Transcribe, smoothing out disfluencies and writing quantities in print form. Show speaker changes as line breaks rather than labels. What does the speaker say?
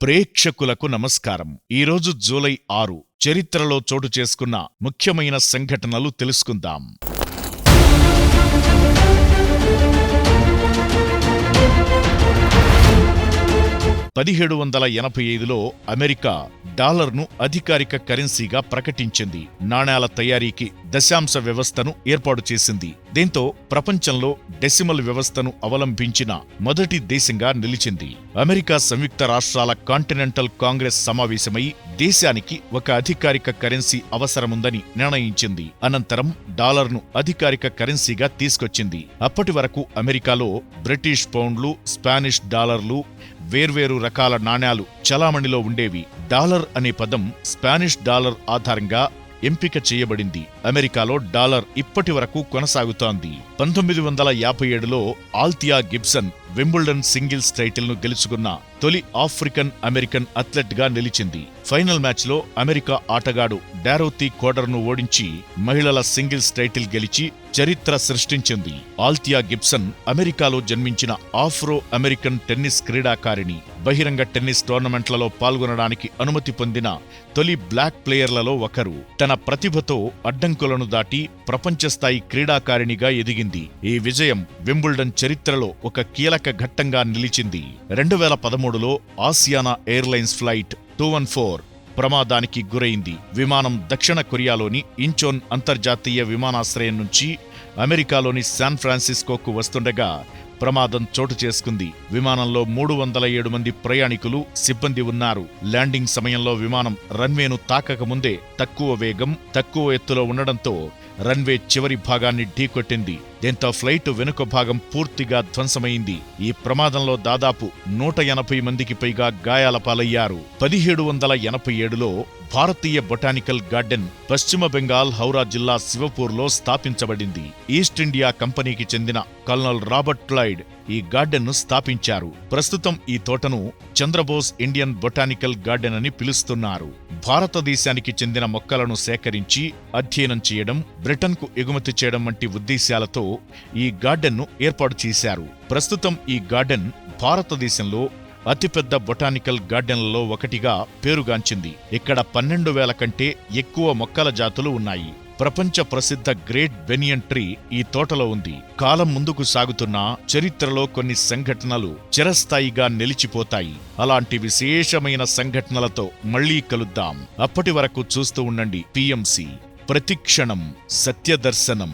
ప్రేక్షకులకు నమస్కారం. ఈరోజు జూలై 6 చరిత్రలో చోటు చేసుకున్న ముఖ్యమైన సంఘటనలు తెలుసుకుందాం. 1785లో అమెరికా డాలర్ను అధికారిక కరెన్సీగా ప్రకటించింది. నాణేల తయారీకి దశాంశ వ్యవస్థను ఏర్పాటు చేసింది. దీంతో ప్రపంచంలో డెసిమల్ వ్యవస్థను అవలంబించిన మొదటి దేశంగా నిలిచింది. అమెరికా సంయుక్త రాష్ట్రాల కాంటినెంటల్ కాంగ్రెస్ సమావేశమై దేశానికి ఒక అధికారిక కరెన్సీ అవసరముందని నిర్ణయించింది. అనంతరం డాలర్ను అధికారిక కరెన్సీగా తీసుకొచ్చింది. అప్పటి వరకు అమెరికాలో బ్రిటిష్ పౌండ్లు, స్పానిష్ డాలర్లు, వేర్వేరు రకాల నాణేలు చలామణిలో ఉండేవి. డాలర్ అనే పదం స్పానిష్ డాలర్ ఆధారంగా ఎంపిక చేయబడింది. అమెరికాలో డాలర్ ఇప్పటి వరకు కొనసాగుతోంది. 1957లో ఆల్థియా గిబ్సన్ వింబుల్డన్ సింగిల్స్ టైటిల్ను గెలుచుకున్న తొలి ఆఫ్రికన్ అమెరికన్ అథ్లెట్ గా నిలిచింది. ఫైనల్ మ్యాచ్లో అమెరికా ఆటగాడు డారోథీ కోడర్ను ఓడించి మహిళల సింగిల్స్ టైటిల్ గెలిచి చరిత్ర సృష్టించింది. ఆల్థియా గిబ్సన్ అమెరికాలో జన్మించిన ఆఫ్రో అమెరికన్ టెన్నిస్ క్రీడాకారిణి. బహిరంగ టెన్నిస్ టోర్నమెంట్లలో పాల్గొనడానికి అనుమతి పొందిన తొలి బ్లాక్ ప్లేయర్లలో ఒకరు. తన ప్రతిభతో అడ్డంకులను దాటి ప్రపంచస్థాయి క్రీడాకారిణిగా ఎదిగింది. ఈ విజయం వింబుల్డన్ చరిత్రలో ఒక కీలక ఘట్టంగా నిలిచింది. 2013లో ఆసియానా ఎయిర్లైన్స్ ఫ్లైట్ 214 ప్రమాదానికి గురైంది. విమానం దక్షిణ కొరియాలోని ఇంచోన్ అంతర్జాతీయ విమానాశ్రయం నుంచి అమెరికాలోని శాన్ ఫ్రాన్సిస్కోకు వస్తుండగా ప్రమాదం చోటు చేసుకుంది. విమానంలో 307 మంది ప్రయాణికులు, సిబ్బంది ఉన్నారు. ల్యాండింగ్ సమయంలో విమానం రన్వేను తాకకముందే తక్కువ వేగం, తక్కువ ఎత్తులో ఉండడంతో రన్వే చివరి భాగాన్ని ఢీకొట్టింది. దీంతో ఫ్లైట్ వెనుక భాగం పూర్తిగా ధ్వంసమైంది. ఈ ప్రమాదంలో దాదాపు 180 మందికి పైగా గాయాల పాలయ్యారు. 1787లో భారతీయ బొటానికల్ గార్డెన్ పశ్చిమ బెంగాల్ హౌరా జిల్లా శివపూర్లో స్థాపించబడింది. ఈస్ట్ ఇండియా కంపెనీకి చెందిన కల్నల్ రాబర్ట్ క్లైడ్ ఈ గార్డెన్ను స్థాపించారు. ప్రస్తుతం ఈ తోటను చంద్రబోస్ ఇండియన్ బొటానికల్ గార్డెన్ అని పిలుస్తున్నారు. భారతదేశానికి చెందిన మొక్కలను సేకరించి అధ్యయనం చేయడం, బ్రిటన్కు ఎగుమతి చేయడం వంటి ఉద్దేశాలతో ఈ గార్డెన్ను ఏర్పాటు చేశారు. ప్రస్తుతం ఈ గార్డెన్ భారతదేశంలో అతిపెద్ద బొటానికల్ గార్డెన్లలో ఒకటిగా పేరుగాంచింది. ఇక్కడ 12,000 కంటే ఎక్కువ మొక్కల జాతులు ఉన్నాయి. ప్రపంచ ప్రసిద్ధ గ్రేట్ బెనియన్ ట్రీ ఈ తోటలో ఉంది. కాలం ముందుకు సాగుతున్నా చరిత్రలో కొన్ని సంఘటనలు చిరస్థాయిగా నిలిచిపోతాయి. అలాంటి విశేషమైన సంఘటనలతో మళ్లీ కలుద్దాం. అప్పటి వరకు చూస్తూ ఉండండి PMC. ప్రతిక్షణం సత్యదర్శనం.